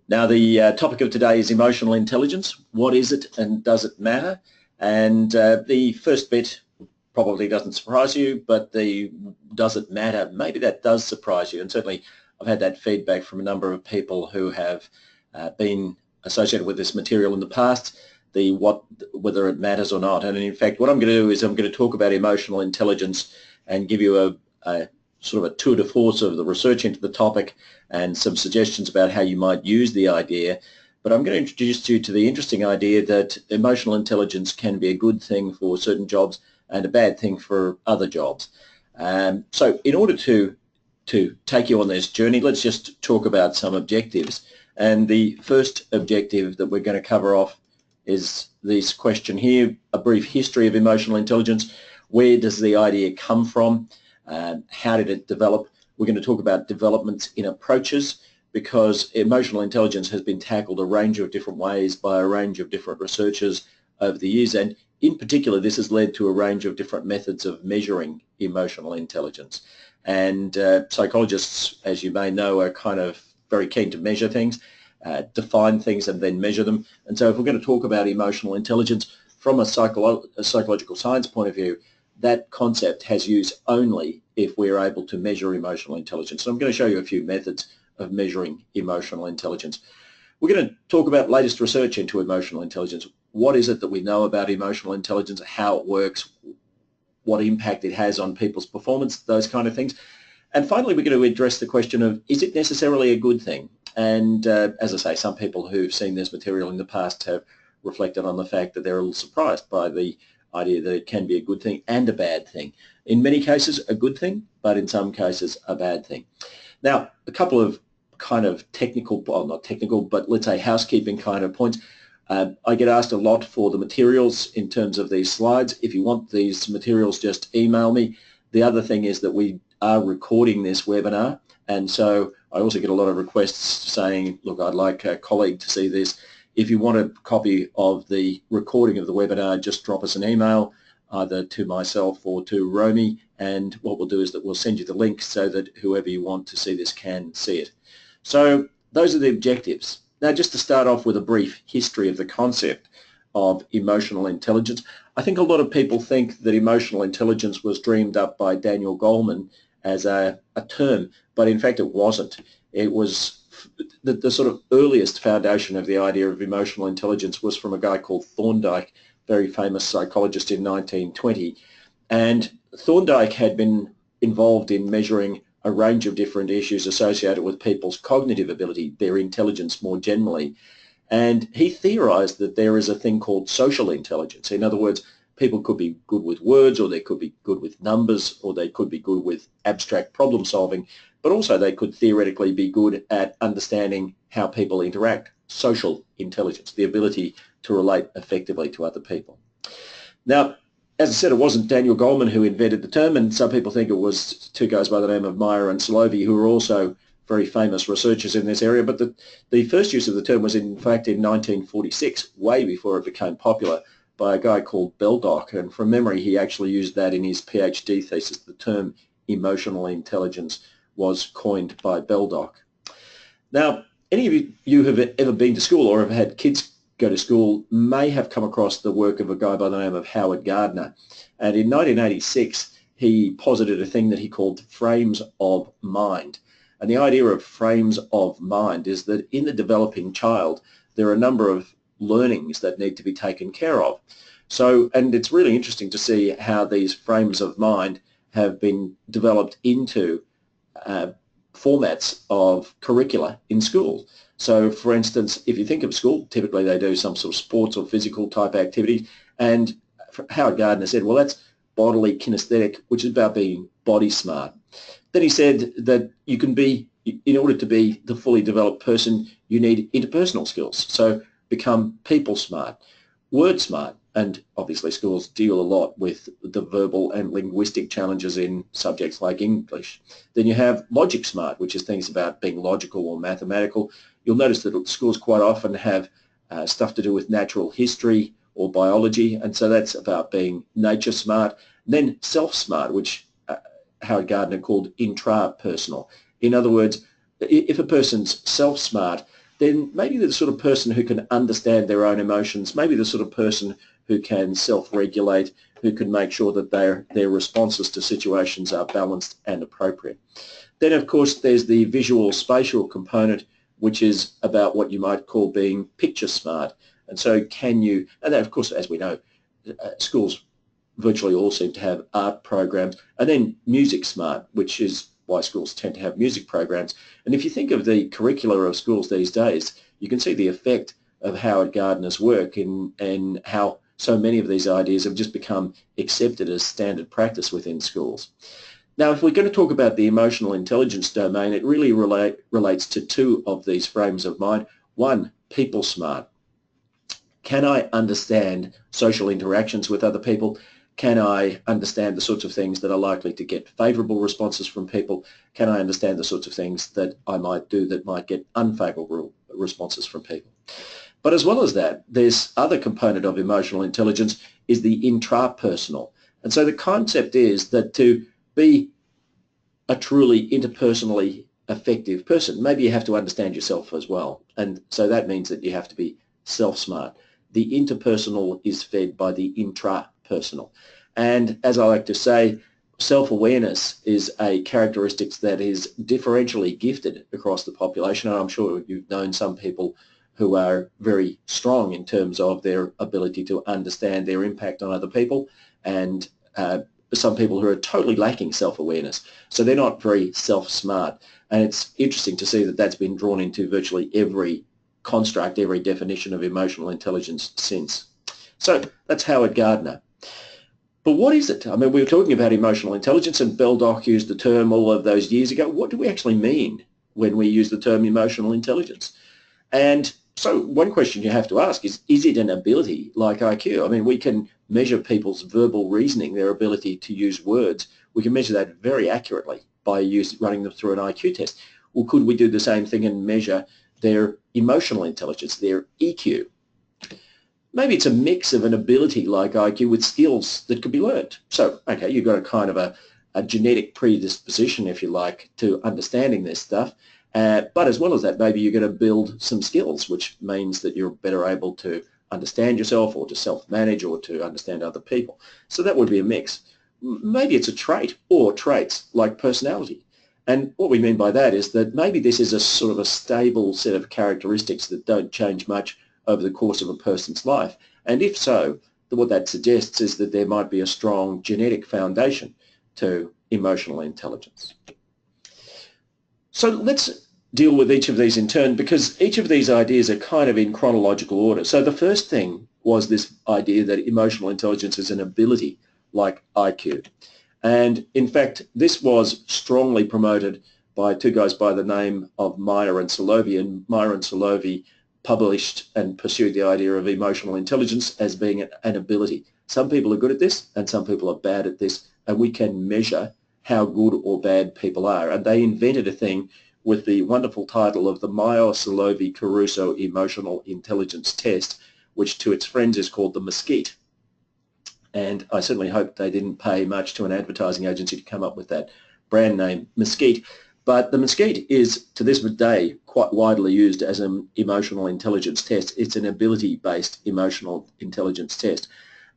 Now the topic of today is emotional intelligence. What is it and does it matter? And the first bit probably doesn't surprise you, but the does it matter, maybe that does surprise you. And certainly I've had that feedback from a number of people who have been associated with this material in the past, whether it matters or not. And in fact, what I'm going to do is I'm going to talk about emotional intelligence and give you a sort of a tour de force of the research into the topic and some suggestions about how you might use the idea. But I'm going to introduce you to the interesting idea that emotional intelligence can be a good thing for certain jobs and a bad thing for other jobs. So in order to take you on this journey, let's just talk about some objectives. And the first objective that we're going to cover off is this question here, a brief history of emotional intelligence. Where does the idea come from? How did it develop? We're going to talk about developments in approaches, because emotional intelligence has been tackled a range of different ways by a range of different researchers over the years, and in particular this has led to a range of different methods of measuring emotional intelligence. And psychologists, as you may know, are kind of very keen to measure things, define things and then measure them. And so if we're going to talk about emotional intelligence from a psychological science point of view, that concept has use only if we're able to measure emotional intelligence. So I'm going to show you a few methods of measuring emotional intelligence. We're going to talk about latest research into emotional intelligence. What is it that we know about emotional intelligence, how it works, what impact it has on people's performance, those kind of things. And finally, we're going to address the question of, is it necessarily a good thing? And as I say, some people who've seen this material in the past have reflected on the fact that they're a little surprised by the idea that it can be a good thing and a bad thing. In many cases, a good thing, but in some cases, a bad thing. Now, a couple of kind of technical, well, not technical, but let's say housekeeping kind of points. I get asked a lot for the materials in terms of these slides. If you want these materials, just email me. The other thing is that we are recording this webinar, and so I also get a lot of requests saying, look, I'd like a colleague to see this. If you want a copy of the recording of the webinar, just drop us an email, either to myself or to Romy, and what we'll do is that we'll send you the link so that whoever you want to see this can see it. So those are the objectives. Now, just to start off with a brief history of the concept of emotional intelligence, I think a lot of people think that emotional intelligence was dreamed up by Daniel Goleman as a term, but in fact it wasn't. It was the sort of earliest foundation of the idea of emotional intelligence was from a guy called Thorndike, very famous psychologist in 1920. And Thorndike had been involved in measuring a range of different issues associated with people's cognitive ability, their intelligence more generally. And he theorized that there is a thing called social intelligence. In other words, people could be good with words, or they could be good with numbers, or they could be good with abstract problem solving, but also they could theoretically be good at understanding how people interact, social intelligence, the ability to relate effectively to other people. Now, as I said, it wasn't Daniel Goleman who invented the term, and some people think it was two guys by the name of Meyer and Salovey, who were also very famous researchers in this area, but the first use of the term was in fact in 1946, way before it became popular, by a guy called Beldock, and from memory he actually used that in his PhD thesis. The term emotional intelligence was coined by Beldock. Now, any of you who have ever been to school or have had kids go to school may have come across the work of a guy by the name of Howard Gardner. And in 1986, he posited a thing that he called frames of mind. And the idea of frames of mind is that in the developing child, there are a number of learnings that need to be taken care of. So, and it's really interesting to see how these frames of mind have been developed into formats of curricula in school. So, for instance, if you think of school, typically they do some sort of sports or physical type activity, and Howard Gardner said, well, that's bodily kinesthetic, which is about being body smart. Then he said that you can be, in order to be the fully developed person, you need interpersonal skills. So become people smart, word smart, and obviously schools deal a lot with the verbal and linguistic challenges in subjects like English. Then you have logic smart, which is things about being logical or mathematical. You'll notice that schools quite often have stuff to do with natural history or biology, and so that's about being nature smart. And then self-smart, which Howard Gardner called intrapersonal. In other words, if a person's self-smart, then maybe they're the sort of person who can understand their own emotions, maybe the sort of person who can self-regulate, who can make sure that their responses to situations are balanced and appropriate. Then, of course, there's the visual spatial component, which is about what you might call being picture smart. And so can you, and then, of course, as we know, schools virtually all seem to have art programs, and then music smart, which is why schools tend to have music programs. And if you think of the curricula of schools these days, you can see the effect of Howard Gardner's work and how so many of these ideas have just become accepted as standard practice within schools. Now, if we're going to talk about the emotional intelligence domain, it really relates to two of these frames of mind. One, people smart. Can I understand social interactions with other people? Can I understand the sorts of things that are likely to get favourable responses from people? Can I understand the sorts of things that I might do that might get unfavourable responses from people? But as well as that, this other component of emotional intelligence is the intrapersonal. And so the concept is that to be a truly interpersonally effective person, maybe you have to understand yourself as well. And so that means that you have to be self-smart. The interpersonal is fed by the intrapersonal. And as I like to say, self-awareness is a characteristic that is differentially gifted across the population. And I'm sure you've known some people who are very strong in terms of their ability to understand their impact on other people, and some people who are totally lacking self-awareness. So they're not very self-smart. And it's interesting to see that that's been drawn into virtually every construct, every definition of emotional intelligence since. So that's Howard Gardner. But what is it? I mean, we were talking about emotional intelligence, and Beldock used the term all of those years ago. What do we actually mean when we use the term emotional intelligence? And so one question you have to ask is it an ability like IQ? I mean, we can measure people's verbal reasoning, their ability to use words. We can measure that very accurately by running them through an IQ test. Well, could we do the same thing and measure their emotional intelligence, their EQ? Maybe it's a mix of an ability like IQ with skills that could be learned. So, okay, you've got a kind of a genetic predisposition, if you like, to understanding this stuff. But as well as that, maybe you're going to build some skills, which means that you're better able to understand yourself or to self-manage or to understand other people. So that would be a mix. Maybe it's a trait or traits like personality. And what we mean by that is that maybe this is a sort of a stable set of characteristics that don't change much over the course of a person's life. And if so, what that suggests is that there might be a strong genetic foundation to emotional intelligence. So let's deal with each of these in turn, because each of these ideas are kind of in chronological order. So the first thing was this idea that emotional intelligence is an ability like IQ. And in fact, this was strongly promoted by two guys by the name of Meyer and Salovey. And Meyer and Salovey published and pursued the idea of emotional intelligence as being an ability. Some people are good at this and some people are bad at this, and we can measure how good or bad people are. And they invented a thing with the wonderful title of the Meyer-Salovey-Caruso Emotional Intelligence Test, which to its friends is called the Mesquite. And I certainly hope they didn't pay much to an advertising agency to come up with that brand name, Mesquite. But the Mesquite is, to this day, quite widely used as an emotional intelligence test. It's an ability-based emotional intelligence test.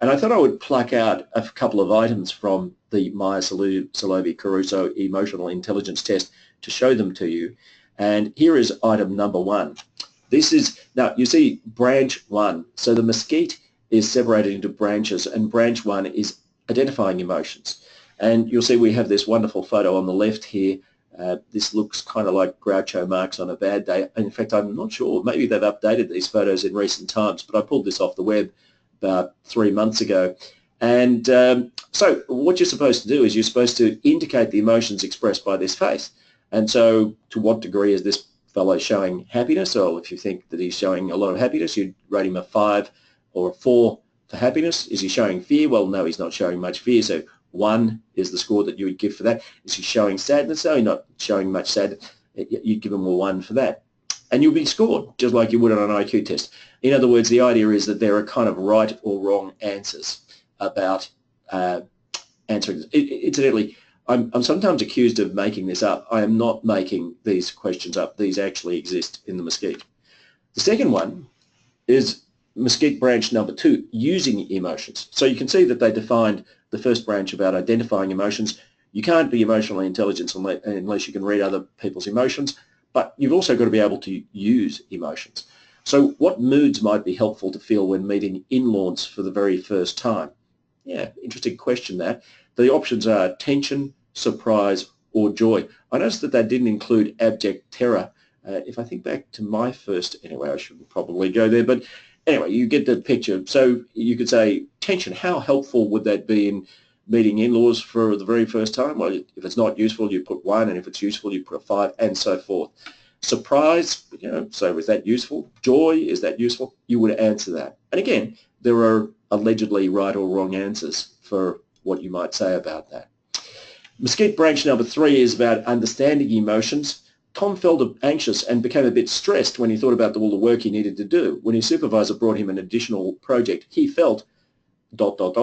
And I thought I would pluck out a couple of items from the Meyer-Salovey-Caruso Emotional Intelligence Test to show them to you. And here is item number one. This is, now you see branch one. So the Mesquite is separated into branches, and branch one is identifying emotions. And you'll see we have this wonderful photo on the left here. This looks kind of like Groucho Marx on a bad day. In fact, I'm not sure. Maybe they've updated these photos in recent times, but I pulled this off the web about 3 months ago. And so what you're supposed to do is you're supposed to indicate the emotions expressed by this face. And so to what degree is this fellow showing happiness? Or if you think that he's showing a lot of happiness, you'd rate him a 5 or a 4 for happiness. Is he showing fear? Well, no, he's not showing much fear. So 1 is the score that you would give for that. Is he showing sadness? No, he's not showing much sadness. You'd give him a 1 for that. And you'll be scored just like you would on an IQ test. In other words, the idea is that there are kind of right or wrong answers about answering this. Incidentally, I'm sometimes accused of making this up. I am not making these questions up. These actually exist in the Mesquite. The second one is Mesquite branch number 2, using emotions. So you can see that they defined the first branch about identifying emotions. You can't be emotionally intelligent unless you can read other people's emotions, but you've also got to be able to use emotions. So what moods might be helpful to feel when meeting in-laws for the very first time? Yeah, interesting question there. The options are tension, surprise, or joy. I noticed that they didn't include abject terror. If I think back to my first, anyway, I shouldn't probably go there, but anyway, you get the picture. So you could say tension, how helpful would that be in meeting in-laws for the very first time? Well, if it's not useful, you put 1, and if it's useful, you put a 5, and so forth. Surprise, so is that useful? Joy, is that useful? You would answer that. And again, there are allegedly right or wrong answers for what you might say about that. Mesquite branch number 3 is about understanding emotions. Tom felt anxious and became a bit stressed when he thought about all the work he needed to do. When his supervisor brought him an additional project, he felt ...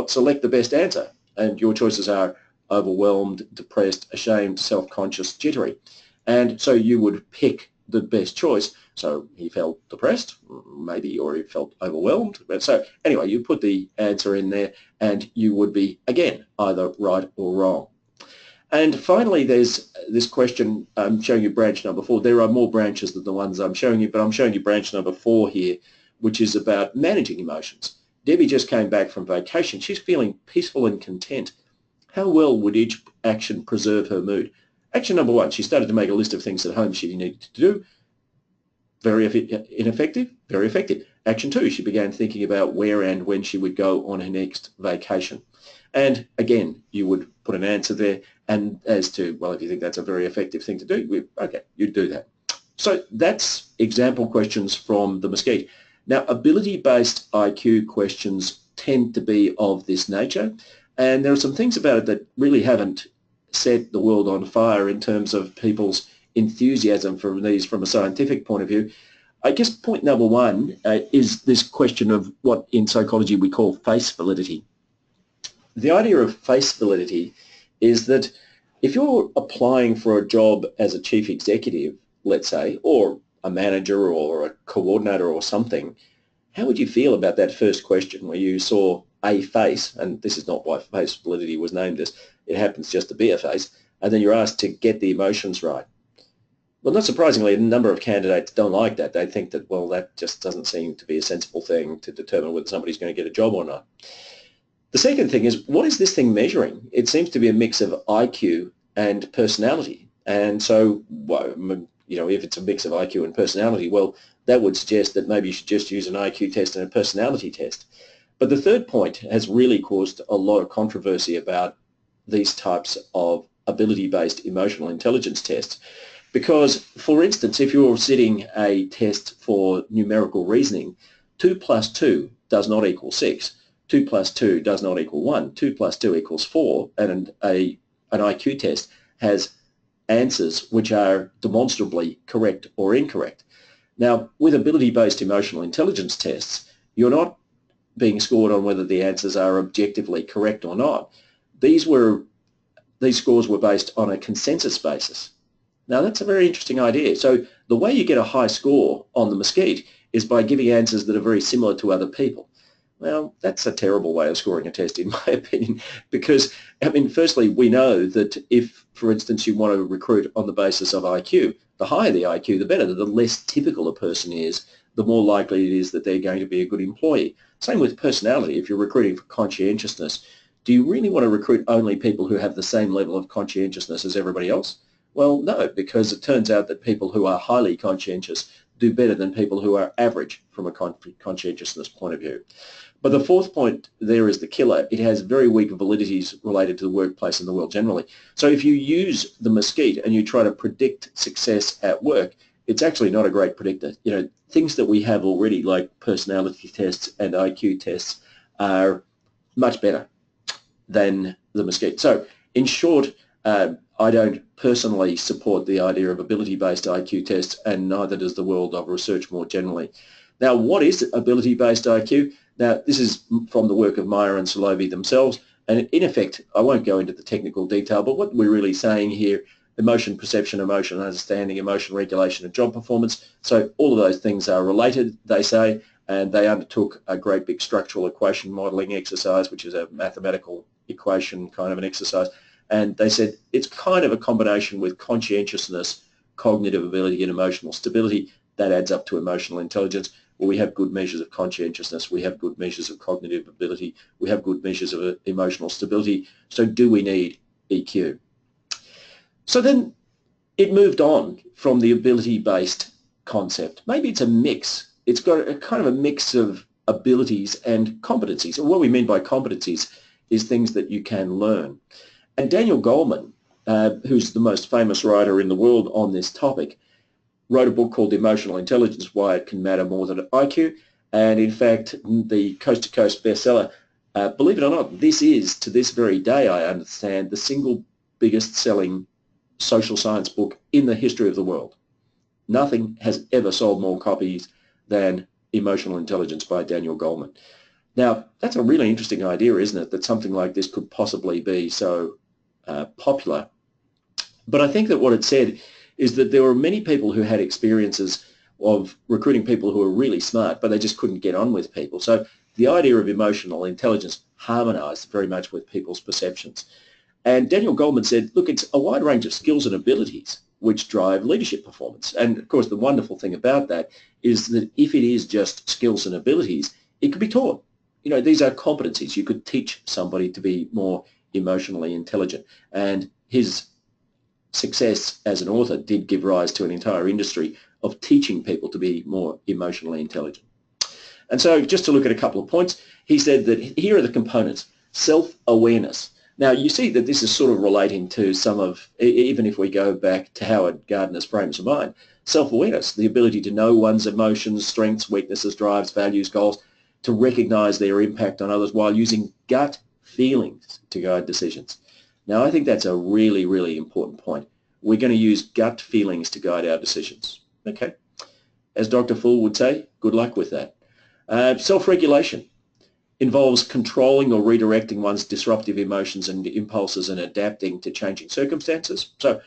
select the best answer. And your choices are overwhelmed, depressed, ashamed, self-conscious, jittery. And so you would pick the best choice. So he felt depressed, maybe, or he felt overwhelmed. So anyway, you put the answer in there and you would be, again, either right or wrong. And finally, there's this question. I'm showing you branch number 4. There are more branches than the ones I'm showing you, but I'm showing you branch number 4 here, which is about managing emotions. Debbie just came back from vacation. She's feeling peaceful and content. How well would each action preserve her mood? Action number 1, she started to make a list of things at home she needed to do. Very ineffective, very effective. Action 2, she began thinking about where and when she would go on her next vacation. And again, you would put an answer there, and as to, well, if you think that's a very effective thing to do, okay, you'd do that. So that's example questions from the Mesquite. Now, ability-based IQ questions tend to be of this nature, and there are some things about it that really haven't set the world on fire in terms of people's enthusiasm for these from a scientific point of view. I guess point number 1 is this question of what in psychology we call face validity. The idea of face validity is that if you're applying for a job as a chief executive, let's say, or a manager or a coordinator or something, how would you feel about that first question where you saw a face, and this is not why face validity was named this, it happens just to be a face, and then you're asked to get the emotions right? Well, not surprisingly, a number of candidates don't like that. They think that, well, that just doesn't seem to be a sensible thing to determine whether somebody's going to get a job or not. The second thing is, what is this thing measuring? It seems to be a mix of IQ and personality. And so, well, if it's a mix of IQ and personality, well, that would suggest that maybe you should just use an IQ test and a personality test. But the third point has really caused a lot of controversy about these types of ability-based emotional intelligence tests. Because, for instance, if you're sitting a test for numerical reasoning, 2 plus 2 does not equal 6. 2 plus 2 does not equal 1. 2 plus 2 equals 4. And an IQ test has answers which are demonstrably correct or incorrect. Now, with ability-based emotional intelligence tests, you're not being scored on whether the answers are objectively correct or not. These scores were based on a consensus basis. Now, that's a very interesting idea. So the way you get a high score on the Mesquite is by giving answers that are very similar to other people. Well, that's a terrible way of scoring a test, in my opinion, because, firstly, we know that if, for instance, you want to recruit on the basis of IQ, the higher the IQ, the better. The less typical a person is, the more likely it is that they're going to be a good employee. Same with personality. If you're recruiting for conscientiousness, do you really want to recruit only people who have the same level of conscientiousness as everybody else? Well, no, because it turns out that people who are highly conscientious do better than people who are average from a conscientiousness point of view. But the fourth point there is the killer. It has very weak validities related to the workplace and the world generally. So if you use the Mesquite and you try to predict success at work, it's actually not a great predictor. Things that we have already, like personality tests and IQ tests, are much better than the Mesquite. So in short, I don't personally support the idea of ability-based IQ tests, and neither does the world of research more generally. Now, what is ability-based IQ? Now, this is from the work of Meyer and Salovey themselves, and in effect, I won't go into the technical detail, but what we're really saying here emotion perception, emotion understanding, emotion regulation and job performance. So all of those things are related, they say, and they undertook a great big structural equation modelling exercise, which is a mathematical equation kind of an exercise, and they said it's kind of a combination with conscientiousness, cognitive ability and emotional stability that adds up to emotional intelligence. Well, we have good measures of conscientiousness, we have good measures of cognitive ability, we have good measures of emotional stability, so do we need EQ? So then it moved on from the ability-based concept. Maybe it's a mix. It's got a kind of a mix of abilities and competencies. And what we mean by competencies is things that you can learn. And Daniel Goleman, who's the most famous writer in the world on this topic, wrote a book called Emotional Intelligence, Why It Can Matter More Than IQ. And in fact, the coast-to-coast bestseller, believe it or not, this is, to this very day, I understand, the single biggest selling social science book in the history of the world. Nothing has ever sold more copies than Emotional Intelligence by Daniel Goleman. Now, that's a really interesting idea, isn't it, that something like this could possibly be so popular. But I think that what it said is that there were many people who had experiences of recruiting people who were really smart, but they just couldn't get on with people. So the idea of emotional intelligence harmonized very much with people's perceptions. And Daniel Goleman said, look, it's a wide range of skills and abilities which drive leadership performance. And of course, the wonderful thing about that is that if it is just skills and abilities, it could be taught. You know, these are competencies. You could teach somebody to be more emotionally intelligent. And his success as an author did give rise to an entire industry of teaching people to be more emotionally intelligent. And so just to look at a couple of points, he said that here are the components. Self-awareness. Now, you see that this is sort of relating to some of, even if we go back to Howard Gardner's frames of mind, self-awareness, the ability to know one's emotions, strengths, weaknesses, drives, values, goals, to recognize their impact on others while using gut feelings to guide decisions. Now, I think that's a really, really important point. We're going to use gut feelings to guide our decisions. Okay? As Dr. Full would say, good luck with that. Self-regulation involves controlling or redirecting one's disruptive emotions and impulses and adapting to changing circumstances. So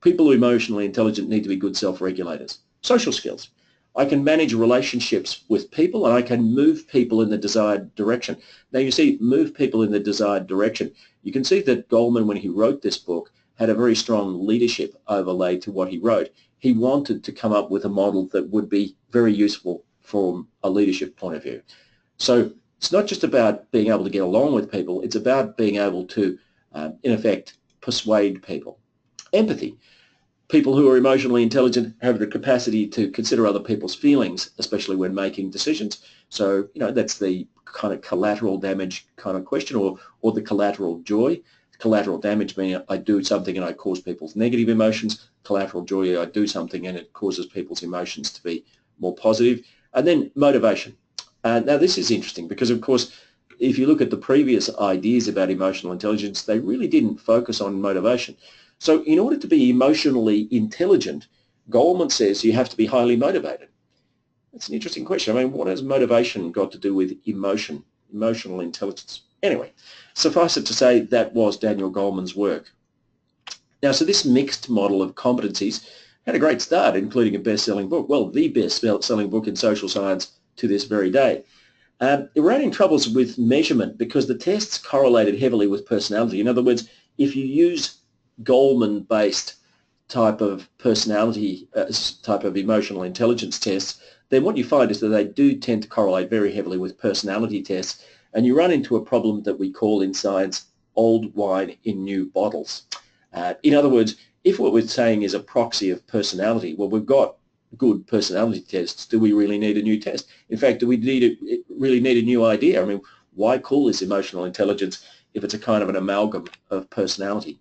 people who are emotionally intelligent need to be good self-regulators. Social skills. I can manage relationships with people and I can move people in the desired direction. Now you see, move people in the desired direction. You can see that Goleman, when he wrote this book, had a very strong leadership overlay to what he wrote. He wanted to come up with a model that would be very useful from a leadership point of view. So it's not just about being able to get along with people, it's about being able to, in effect, persuade people. Empathy. People who are emotionally intelligent have the capacity to consider other people's feelings, especially when making decisions. So, you know, that's the kind of collateral damage kind of question, or the collateral joy. Collateral damage meaning I do something and I cause people's negative emotions. Collateral joy, I do something and it causes people's emotions to be more positive. And then motivation. Now this is interesting because, of course, if you look at the previous ideas about emotional intelligence, they really didn't focus on motivation. So in order to be emotionally intelligent, Goleman says you have to be highly motivated. That's an interesting question. I mean, what has motivation got to do with emotion, emotional intelligence? Anyway, suffice it to say that was Daniel Goleman's work. Now, so this mixed model of competencies had a great start, including a best-selling book. Well, the best-selling book in social science to this very day. It ran into troubles with measurement because the tests correlated heavily with personality. In other words, if you use Goleman-based type of personality, type of emotional intelligence tests, then what you find is that they do tend to correlate very heavily with personality tests, and you run into a problem that we call in science old wine in new bottles. In other words, if what we're saying is a proxy of personality, well, we've got good personality tests. Do we really need a new test? In fact, do we really need a new idea? I mean, why call this emotional intelligence if it's a kind of an amalgam of personality?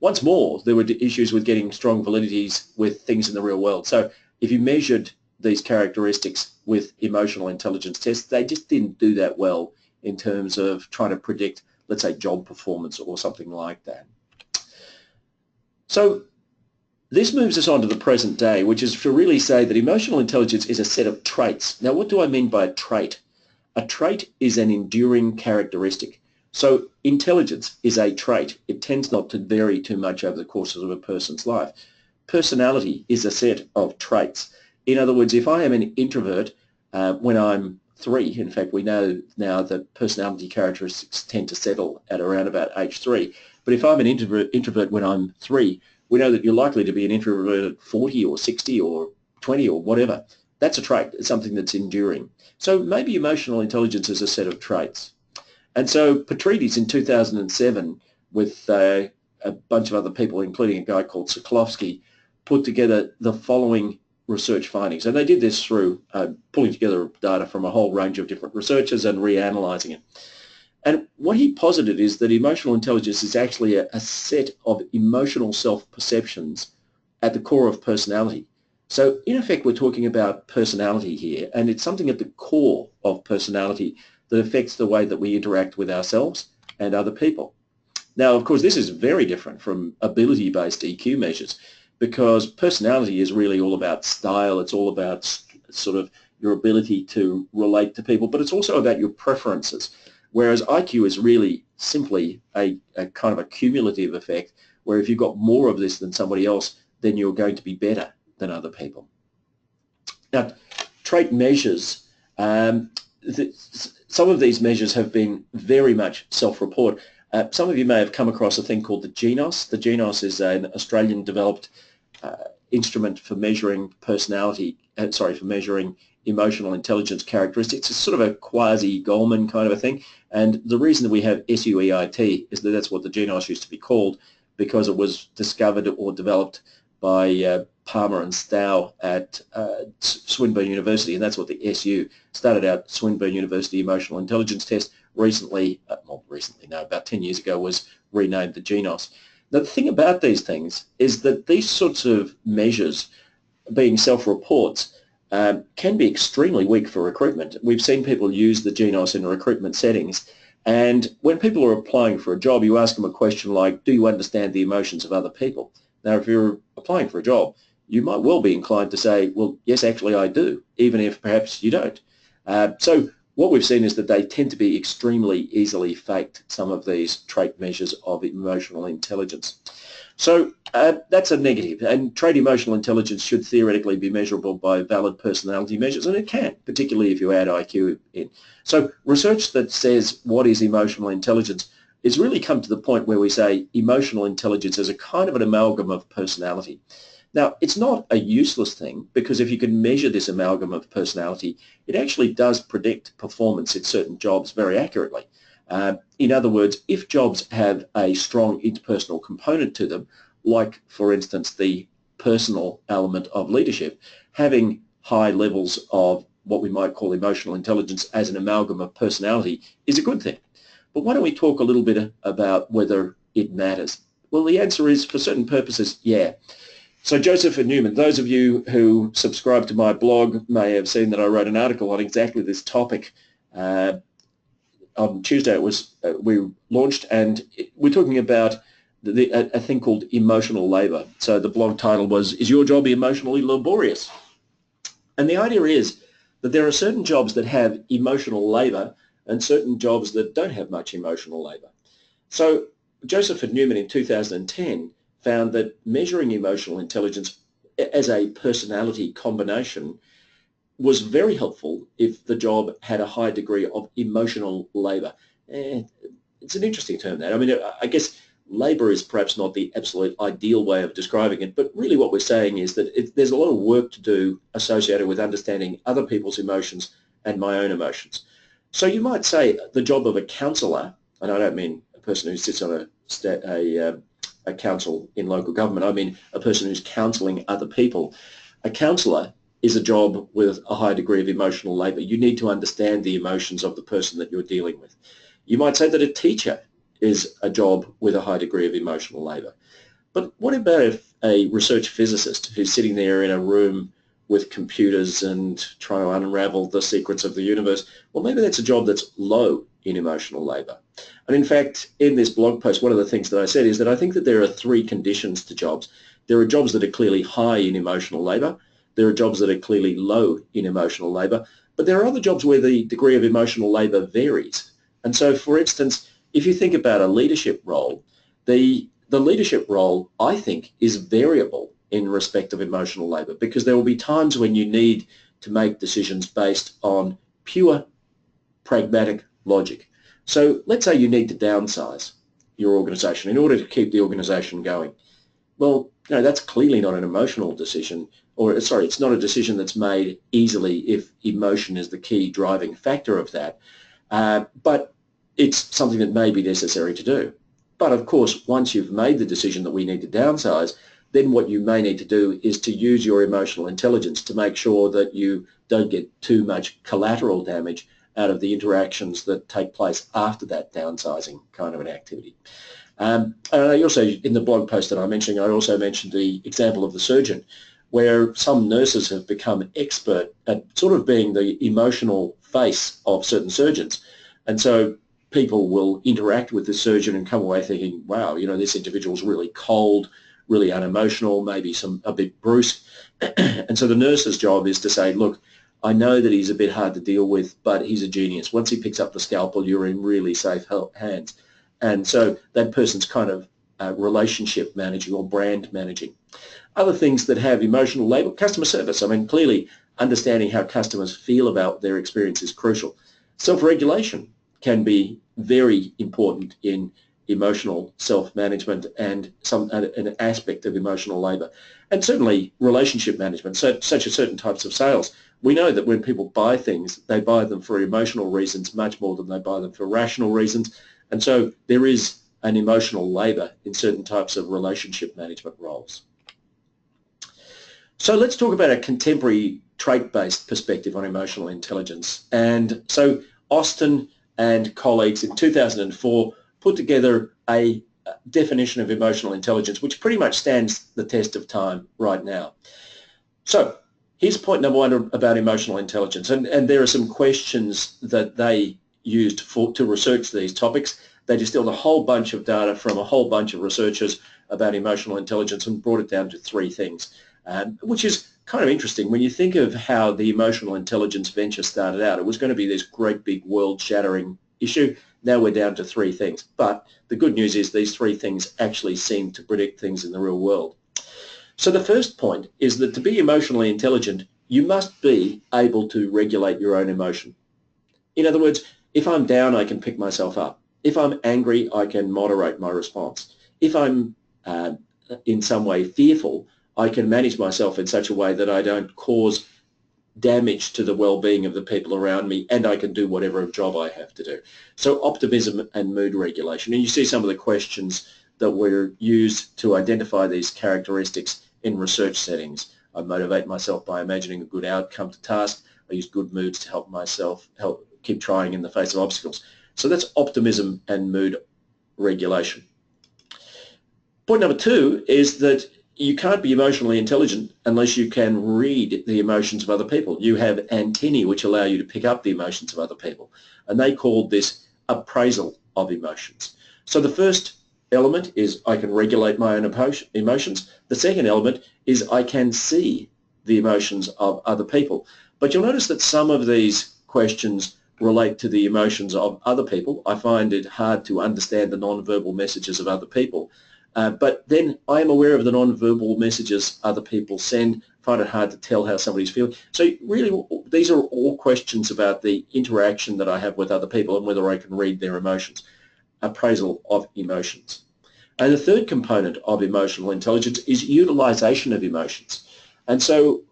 Once more, there were issues with getting strong validities with things in the real world. So if you measured these characteristics with emotional intelligence tests, they just didn't do that well in terms of trying to predict, let's say, job performance or something like that. So this moves us on to the present day, which is to really say that emotional intelligence is a set of traits. Now, what do I mean by a trait? A trait is an enduring characteristic. So intelligence is a trait. It tends not to vary too much over the course of a person's life. Personality is a set of traits. In other words, if I am an introvert when I'm 3, in fact we know now that personality characteristics tend to settle at around about age 3, but if I'm an introvert when I'm 3, we know that you're likely to be an introvert at 40 or 60 or 20 or whatever. That's a trait. It's something that's enduring. So maybe emotional intelligence is a set of traits. And so Petrides in 2007, with a bunch of other people, including a guy called Salovey, put together the following research findings. And they did this through pulling together data from a whole range of different researchers and reanalyzing it. And what he posited is that emotional intelligence is actually a set of emotional self-perceptions at the core of personality. So in effect, we're talking about personality here, and it's something at the core of personality that affects the way that we interact with ourselves and other people. Now, of course, this is very different from ability-based EQ measures, because personality is really all about style. It's all about sort of your ability to relate to people, but it's also about your preferences. Whereas IQ is really simply a kind of a cumulative effect, where if you've got more of this than somebody else, then you're going to be better than other people. Now, trait measures, some of these measures have been very much self-report. Some of you may have come across a thing called the GENOS. The GENOS is an Australian-developed instrument for measuring for measuring emotional intelligence characteristics. It's sort of a quasi-Goleman kind of a thing. And the reason that we have SUEIT is that that's what the GENOS used to be called, because it was discovered or developed by Palmer and Stowe at Swinburne University, and that's what the SU started out. Swinburne University Emotional Intelligence Test about 10 years ago was renamed the GENOS. Now, the thing about these things is that these sorts of measures, being self-reports, can be extremely weak for recruitment. We've seen people use the GENOS in recruitment settings, and when people are applying for a job, you ask them a question like, do you understand the emotions of other people? Now, if you're applying for a job, you might well be inclined to say, well, yes, actually I do, even if perhaps you don't. So what we've seen is that they tend to be extremely easily faked, some of these trait measures of emotional intelligence. So that's a negative, and trait emotional intelligence should theoretically be measurable by valid personality measures, and it can, particularly if you add IQ in. So research that says what is emotional intelligence is really come to the point where we say emotional intelligence is a kind of an amalgam of personality. Now, it's not a useless thing, because if you can measure this amalgam of personality, it actually does predict performance in certain jobs very accurately. In other words, if jobs have a strong interpersonal component to them, like, for instance, the personal element of leadership, having high levels of what we might call emotional intelligence as an amalgam of personality is a good thing. But why don't we talk a little bit about whether it matters? Well, the answer is, for certain purposes, yeah. So Joseph and Newman, those of you who subscribe to my blog may have seen that I wrote an article on exactly this topic. On Tuesday it was we launched, and we're talking about a thing called emotional labour. So the blog title was, Is Your Job Emotionally Laborious? And the idea is that there are certain jobs that have emotional labour and certain jobs that don't have much emotional labour. So Joseph and Newman in 2010 found that measuring emotional intelligence as a personality combination was very helpful if the job had a high degree of emotional labour. It's an interesting term, that. I mean, I guess labour is perhaps not the absolute ideal way of describing it, but really what we're saying is that there's a lot of work to do associated with understanding other people's emotions and my own emotions. So you might say the job of a counsellor, and I don't mean a person who sits on a council in local government, I mean a person who's counselling other people. A counsellor is a job with a high degree of emotional labour. You need to understand the emotions of the person that you're dealing with. You might say that a teacher is a job with a high degree of emotional labour. But what about if a research physicist who's sitting there in a room with computers and trying to unravel the secrets of the universe? Well, maybe that's a job that's low in emotional labour. And in fact, in this blog post, one of the things that I said is that I think that there are three conditions to jobs. There are jobs that are clearly high in emotional labour. There are jobs that are clearly low in emotional labour. But there are other jobs where the degree of emotional labour varies. And so, for instance, if you think about a leadership role, the leadership role, I think, is variable in respect of emotional labour, because there will be times when you need to make decisions based on pure pragmatic logic. So let's say you need to downsize your organisation in order to keep the organisation going. Well, that's clearly not an emotional decision, or sorry, it's not a decision that's made easily if emotion is the key driving factor of that, but it's something that may be necessary to do. But of course, once you've made the decision that we need to downsize, then what you may need to do is to use your emotional intelligence to make sure that you don't get too much collateral damage out of the interactions that take place after that downsizing kind of an activity. And I also, in the blog post that I'm mentioning, I also mentioned the example of the surgeon, where some nurses have become expert at sort of being the emotional face of certain surgeons. And so people will interact with the surgeon and come away thinking, wow, this individual's really cold, really unemotional, maybe a bit brusque. And so the nurse's job is to say, look, I know that he's a bit hard to deal with, but he's a genius. Once he picks up the scalpel, you're in really safe hands. And so that person's kind of relationship managing or brand managing. Other things that have emotional labour, customer service. I mean, clearly understanding how customers feel about their experience is crucial. Self-regulation can be very important in emotional self-management and an aspect of emotional labour. And certainly relationship management, such as certain types of sales. We know that when people buy things, they buy them for emotional reasons much more than they buy them for rational reasons. And so there is an emotional labour in certain types of relationship management roles. So let's talk about a contemporary trait-based perspective on emotional intelligence. And so Ashton and colleagues in 2004 put together a definition of emotional intelligence, which pretty much stands the test of time right now. So here's point number one about emotional intelligence, and there are some questions that they used to research these topics. They distilled a whole bunch of data from a whole bunch of researchers about emotional intelligence and brought it down to three things, which is kind of interesting. When you think of how the emotional intelligence venture started out, it was going to be this great big world-shattering issue. Now we're down to three things. But the good news is these three things actually seem to predict things in the real world. So the first point is that to be emotionally intelligent, you must be able to regulate your own emotion. In other words, if I'm down, I can pick myself up. If I'm angry, I can moderate my response. If I'm in some way fearful, I can manage myself in such a way that I don't cause damage to the well-being of the people around me, and I can do whatever job I have to do. So optimism and mood regulation. And you see some of the questions that were used to identify these characteristics in research settings. I motivate myself by imagining a good outcome to task. I use good moods to help myself keep trying in the face of obstacles. So that's optimism and mood regulation. Point number two is that you can't be emotionally intelligent unless you can read the emotions of other people. You have antennae which allow you to pick up the emotions of other people, and they called this appraisal of emotions. So the first element is I can regulate my own emotions. The second element is I can see the emotions of other people. But you'll notice that some of these questions relate to the emotions of other people. I find it hard to understand the non-verbal messages of other people. But then I am aware of the non-verbal messages other people send, find it hard to tell how somebody's feeling. So really, these are all questions about the interaction that I have with other people and whether I can read their emotions. Appraisal of emotions. And the third component of emotional intelligence is utilization of emotions. And so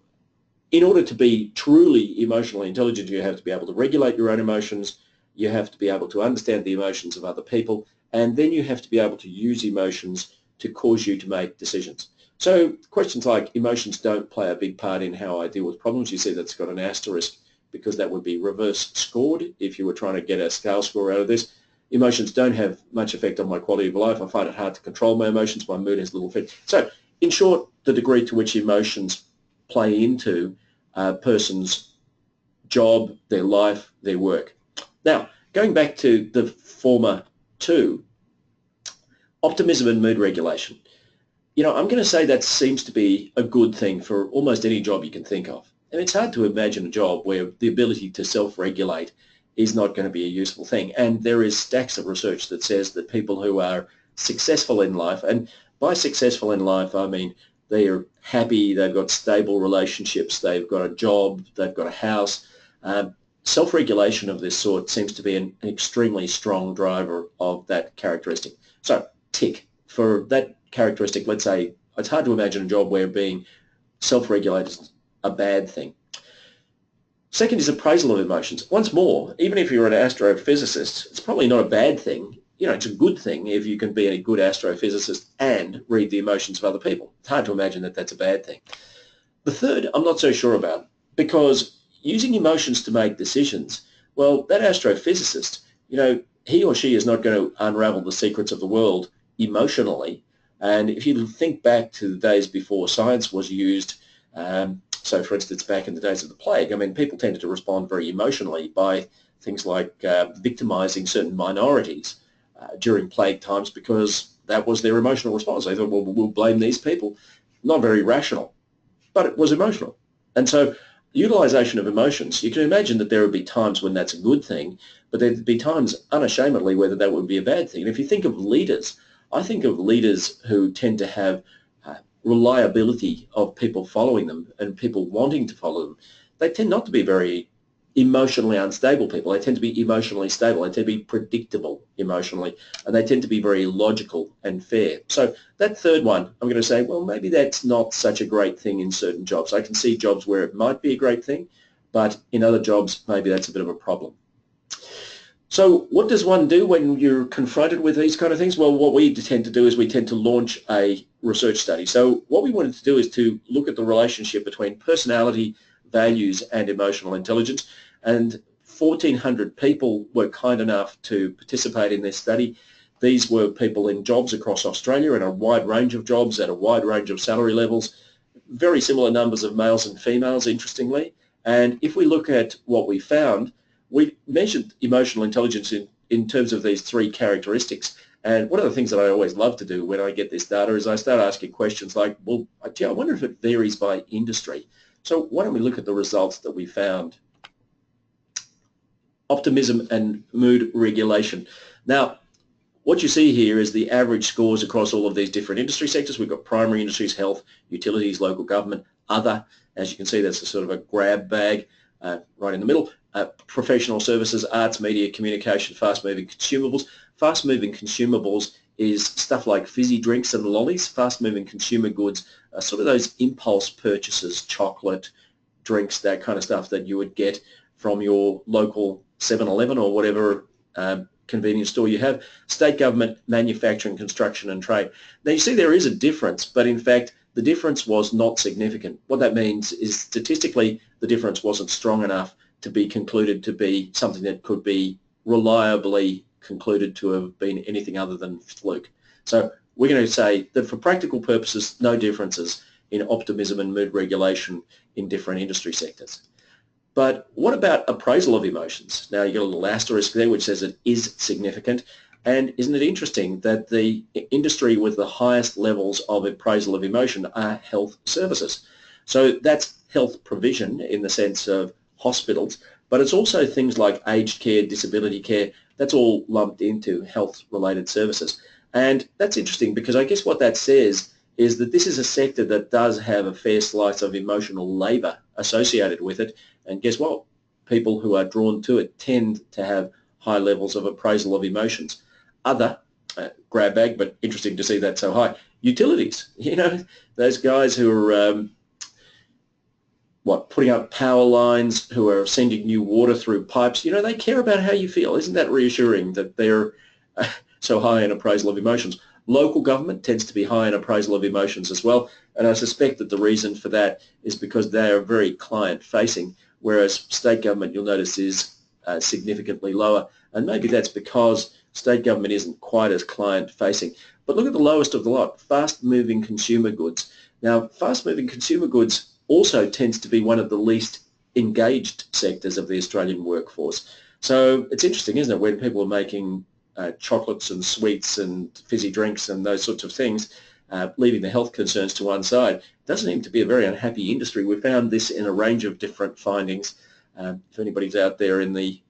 in order to be truly emotionally intelligent, you have to be able to regulate your own emotions, you have to be able to understand the emotions of other people, and then you have to be able to use emotions to cause you to make decisions. So questions like emotions don't play a big part in how I deal with problems. You see that's got an asterisk because that would be reverse scored if you were trying to get a scale score out of this. Emotions don't have much effect on my quality of life. I find it hard to control my emotions. My mood has little effect. So in short, the degree to which emotions play into a person's job, their life, their work. Now, going back to the former two, optimism and mood regulation. I'm going to say that seems to be a good thing for almost any job you can think of. And it's hard to imagine a job where the ability to self-regulate is not going to be a useful thing. And there is stacks of research that says that people who are successful in life, and by successful in life I mean they are happy, they've got stable relationships, they've got a job, they've got a house, self-regulation of this sort seems to be an extremely strong driver of that characteristic. So tick. For that characteristic, let's say it's hard to imagine a job where being self-regulated is a bad thing. Second is appraisal of emotions. Once more, even if you're an astrophysicist, it's probably not a bad thing. You know, it's a good thing if you can be a good astrophysicist and read the emotions of other people. It's hard to imagine that that's a bad thing. The third, I'm not so sure about, because using emotions to make decisions, well, that astrophysicist, you know, he or she is not going to unravel the secrets of the world emotionally. And if you think back to the days before science was used, so for instance, back in the days of the plague, I mean, people tended to respond very emotionally by things like victimizing certain minorities during plague times because that was their emotional response. They thought, well, we'll blame these people. Not very rational, but it was emotional. And so utilization of emotions, you can imagine that there would be times when that's a good thing, but there'd be times unashamedly whether that would be a bad thing. And if you think of leaders, I think of leaders who tend to have reliability of people following them and people wanting to follow them. They tend not to be very emotionally unstable people. They tend to be emotionally stable. They tend to be predictable emotionally, and they tend to be very logical and fair. So that third one, I'm going to say, well, maybe that's not such a great thing in certain jobs. I can see jobs where it might be a great thing, but in other jobs, maybe that's a bit of a problem. So what does one do when you're confronted with these kind of things? Well, what we tend to do is we tend to launch a research study. So what we wanted to do is to look at the relationship between personality, values, and emotional intelligence. And 1,400 people were kind enough to participate in this study. These were people in jobs across Australia in a wide range of jobs at a wide range of salary levels, very similar numbers of males and females, interestingly. And if we look at what we found, we measured emotional intelligence in terms of these three characteristics. And one of the things that I always love to do when I get this data is I start asking questions like, well, gee, I wonder if it varies by industry. So why don't we look at the results that we found? Optimism and mood regulation. Now, what you see here is the average scores across all of these different industry sectors. We've got primary industries, health, utilities, local government, other. As you can see, that's a sort of a grab bag right in the middle. Professional services, arts, media, communication, fast-moving consumables. Fast-moving consumables is stuff like fizzy drinks and lollies. Fast-moving consumer goods are sort of those impulse purchases, chocolate, drinks, that kind of stuff that you would get from your local 7-Eleven or whatever convenience store you have. State government, manufacturing, construction and trade. Now you see there is a difference, but in fact the difference was not significant. What that means is statistically the difference wasn't strong enough to be concluded to be something that could be reliably concluded to have been anything other than fluke. So we're going to say that for practical purposes, no differences in optimism and mood regulation in different industry sectors. But what about appraisal of emotions? Now you've got a little asterisk there which says it is significant. And isn't it interesting that the industry with the highest levels of appraisal of emotion are health services? So that's health provision in the sense of hospitals, but it's also things like aged care, disability care. That's all lumped into health-related services. And that's interesting because I guess what that says is that this is a sector that does have a fair slice of emotional labour associated with it. And guess what? People who are drawn to it tend to have high levels of appraisal of emotions. Other, grab bag, but interesting to see that so high. Utilities, you know, those guys who are putting up power lines, who are sending new water through pipes, you know, they care about how you feel. Isn't that reassuring that they're so high in appraisal of emotions? Local government tends to be high in appraisal of emotions as well, and I suspect that the reason for that is because they are very client-facing, whereas state government, you'll notice, is significantly lower, and maybe that's because state government isn't quite as client-facing. But look at the lowest of the lot, fast-moving consumer goods. Now, fast-moving consumer goods also tends to be one of the least engaged sectors of the Australian workforce. So it's interesting, isn't it, when people are making chocolates and sweets and fizzy drinks and those sorts of things, leaving the health concerns to one side. It doesn't seem to be a very unhappy industry. We found this in a range of different findings. If anybody's out there in the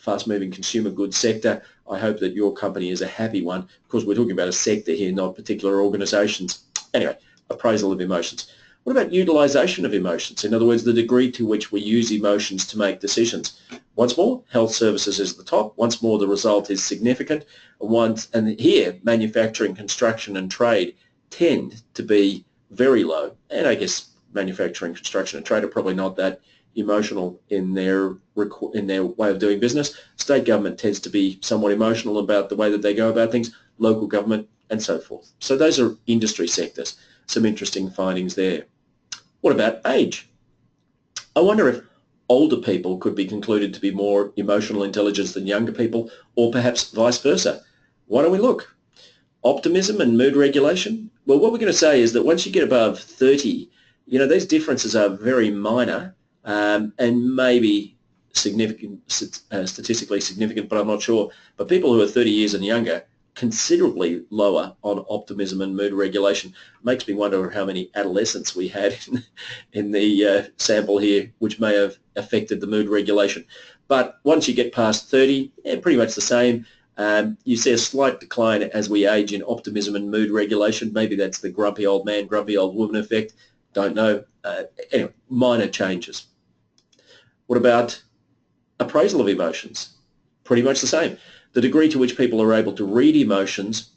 fast-moving consumer goods sector. I hope that your company is a happy one. Of course, we're talking about a sector here, not particular organisations. Anyway, appraisal of emotions. What about utilisation of emotions? In other words, the degree to which we use emotions to make decisions. Once more, health services is the top. Once more, the result is significant. And here, manufacturing, construction and trade tend to be very low. And I guess manufacturing, construction and trade are probably not that emotional in their way of doing business. State government tends to be somewhat emotional about the way that they go about things, local government and so forth. So those are industry sectors. Some interesting findings there. What about age? I wonder if older people could be concluded to be more emotional intelligence than younger people, or perhaps vice versa. Why don't we look? Optimism and mood regulation? Well, what we're going to say is that once you get above 30, these differences are very minor and maybe significant, statistically significant, but I'm not sure. But people who are 30 years and younger, considerably lower on optimism and mood regulation. Makes me wonder how many adolescents we had in the sample here, which may have affected the mood regulation. But once you get past 30, pretty much the same. You see a slight decline as we age in optimism and mood regulation. Maybe that's the grumpy old man, grumpy old woman effect. Don't know. Anyway, minor changes. What about appraisal of emotions? Pretty much the same. The degree to which people are able to read emotions,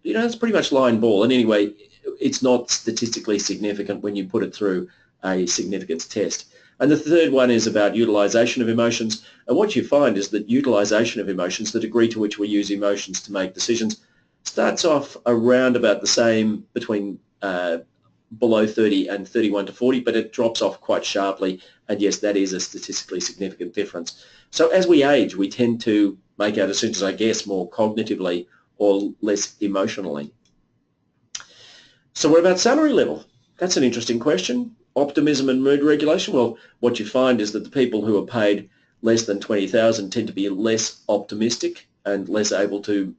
it's pretty much line ball. And anyway, it's not statistically significant when you put it through a significance test. And the third one is about utilisation of emotions. And what you find is that utilisation of emotions, the degree to which we use emotions to make decisions, starts off around about the same between below 30 and 31 to 40, but it drops off quite sharply. And yes, that is a statistically significant difference. So as we age, we tend to make our decisions, I guess, more cognitively or less emotionally. So what about salary level? That's an interesting question. Optimism and mood regulation? Well, what you find is that the people who are paid less than 20,000 tend to be less optimistic and less able to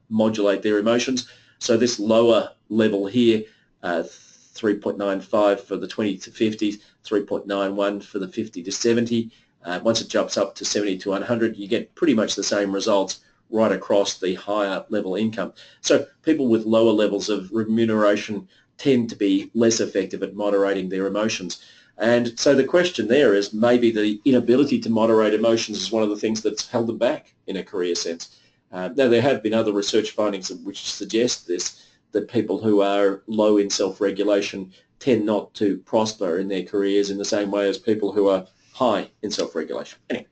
modulate their emotions. So this lower level here, 3.95 for the 20 to 50, 3.91 for the 50 to 70. Once it jumps up to 70 to 100, you get pretty much the same results right across the higher level income. So people with lower levels of remuneration tend to be less effective at moderating their emotions. And so the question there is maybe the inability to moderate emotions is one of the things that's held them back in a career sense. Now, there have been other research findings which suggest this, that people who are low in self-regulation tend not to prosper in their careers in the same way as people who are high in self-regulation. Anyway,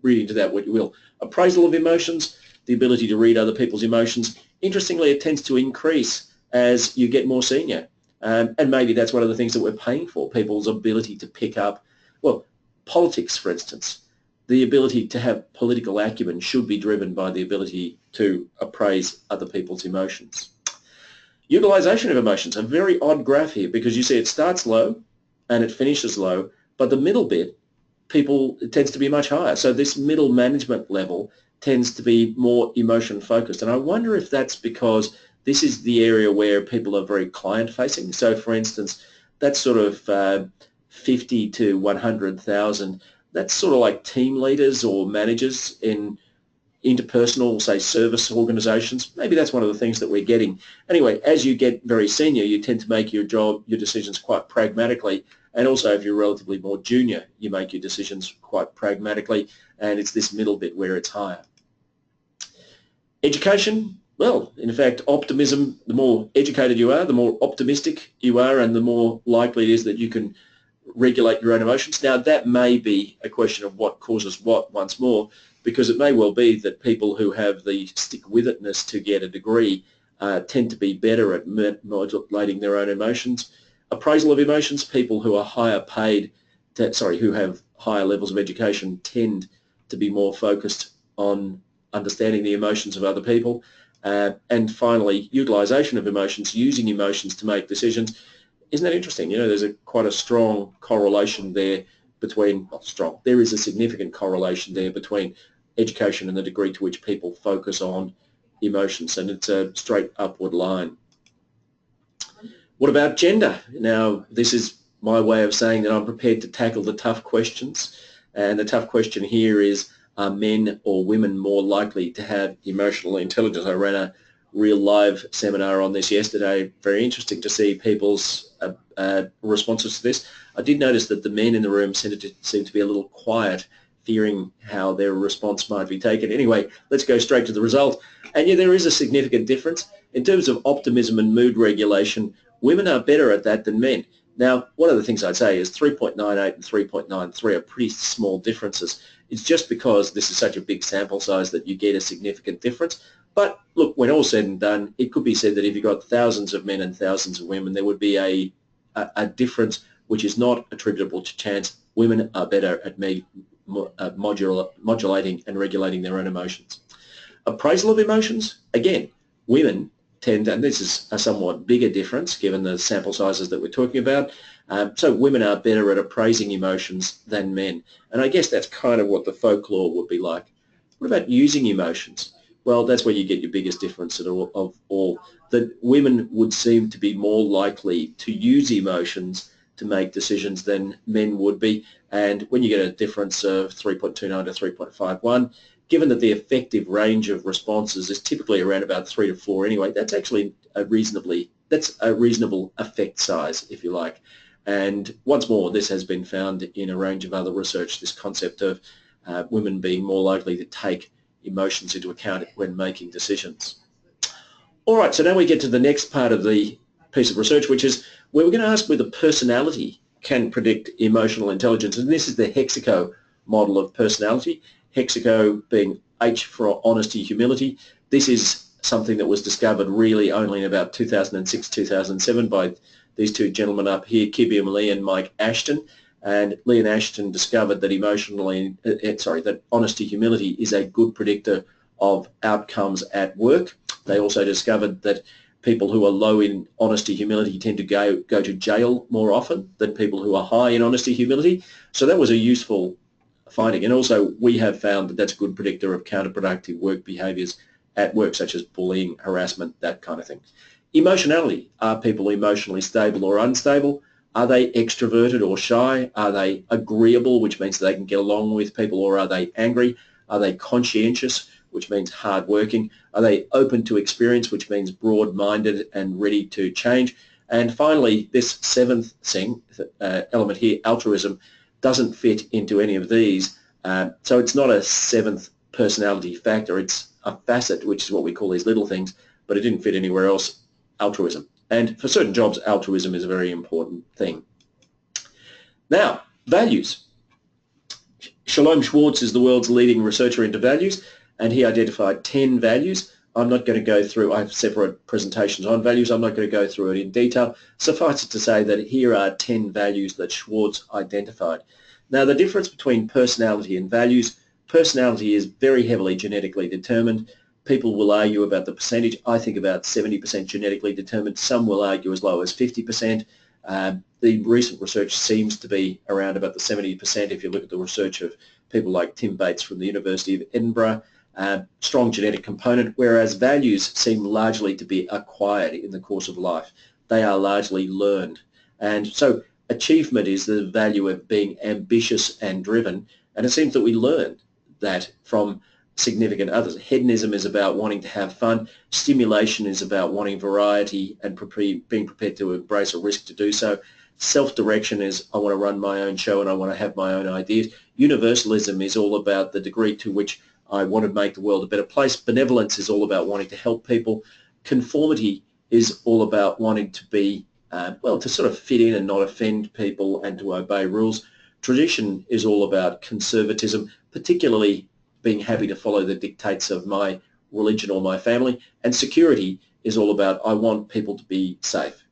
read into that what you will. Appraisal of emotions, the ability to read other people's emotions. Interestingly, it tends to increase as you get more senior. And maybe that's one of the things that we're paying for, people's ability to pick up, well, politics, for instance. The ability to have political acumen should be driven by the ability to appraise other people's emotions. Utilisation of emotions, a very odd graph here because you see it starts low and it finishes low, but the middle bit, it tends to be much higher. So this middle management level tends to be more emotion focused. And I wonder if that's because this is the area where people are very client facing. So for instance, that's sort of 50 to 100,000. That's sort of like team leaders or managers in interpersonal, say, service organisations. Maybe that's one of the things that we're getting. Anyway, as you get very senior, you tend to make your decisions quite pragmatically. And also, if you're relatively more junior, you make your decisions quite pragmatically. And it's this middle bit where it's higher. Education, well, in fact, optimism, the more educated you are, the more optimistic you are, and the more likely it is that you can regulate your own emotions. Now, that may be a question of what causes what once more, because it may well be that people who have the stick-with-itness to get a degree tend to be better at modulating their own emotions. Appraisal of emotions, people who are higher paid, who have higher levels of education tend to be more focused on understanding the emotions of other people. And finally, utilisation of emotions, using emotions to make decisions. Isn't that interesting? You know, there's quite a strong correlation there between, not strong, there is a significant correlation there between education and the degree to which people focus on emotions, and it's a straight upward line. What about gender? Now, this is my way of saying that I'm prepared to tackle the tough questions, and the tough question here is, are men or women more likely to have emotional intelligence? I ran a real live seminar on this yesterday. Very interesting to see people's responses to this. I did notice that the men in the room seemed to be a little quiet, fearing how their response might be taken. Anyway, let's go straight to the result. And yeah, there is a significant difference. In terms of optimism and mood regulation, women are better at that than men. Now, one of the things I'd say is 3.98 and 3.93 are pretty small differences. It's just because this is such a big sample size that you get a significant difference. But look, when all said and done, it could be said that if you got thousands of men and thousands of women, there would be a difference which is not attributable to chance. Women are better at modulating and regulating their own emotions. Appraisal of emotions, again, women tend, and this is a somewhat bigger difference given the sample sizes that we're talking about, so women are better at appraising emotions than men. And I guess that's kind of what the folklore would be like. What about using emotions? Well, that's where you get your biggest difference of all. That women would seem to be more likely to use emotions to make decisions than men would be. And when you get a difference of 3.29 to 3.51, given that the effective range of responses is typically around about 3 to 4 anyway, that's actually a reasonable effect size, if you like. And once more, this has been found in a range of other research, this concept of women being more likely to take emotions into account when making decisions. All right, so now we get to the next part of the piece of research, which is where we're going to ask whether personality can predict emotional intelligence. And this is the HEXACO model of personality. HEXACO being H for honesty, humility. This is something that was discovered really only in about 2006, 2007 by these two gentlemen up here, Kibiam Lee and Mike Ashton. And Lee and Ashton discovered that that honesty, humility is a good predictor of outcomes at work. They also discovered that people who are low in honesty, humility tend to go to jail more often than people who are high in honesty, humility. So that was a useful finding. And also we have found that that's a good predictor of counterproductive work behaviours at work, such as bullying, harassment, that kind of thing. Emotionality. Are people emotionally stable or unstable? Are they extroverted or shy? Are they agreeable, which means they can get along with people, or are they angry? Are they conscientious, which means hard-working? Are they open to experience, which means broad-minded and ready to change? And finally, this seventh element here, altruism, doesn't fit into any of these. So it's not a seventh personality factor. It's a facet, which is what we call these little things, but it didn't fit anywhere else, altruism. And for certain jobs, altruism is a very important thing. Now, values. Shalom Schwartz is the world's leading researcher into values, and he identified 10 values. I'm not going to go through, I have separate presentations on values, I'm not going to go through it in detail. Suffice it to say that here are 10 values that Schwartz identified. Now, the difference between personality and values, personality is very heavily genetically determined. People will argue about the percentage. I think about 70% genetically determined. Some will argue as low as 50%. The recent research seems to be around about the 70% if you look at the research of people like Tim Bates from the University of Edinburgh. Strong genetic component, whereas values seem largely to be acquired in the course of life. They are largely learned. And so achievement is the value of being ambitious and driven, and it seems that we learn that from significant others. Hedonism is about wanting to have fun. Stimulation is about wanting variety and being prepared to embrace a risk to do so. Self-direction is I want to run my own show and I want to have my own ideas. Universalism is all about the degree to which I want to make the world a better place. Benevolence is all about wanting to help people. Conformity is all about wanting to be, to sort of fit in and not offend people and to obey rules. Tradition is all about conservatism, particularly being happy to follow the dictates of my religion or my family. And security is all about I want people to be safe.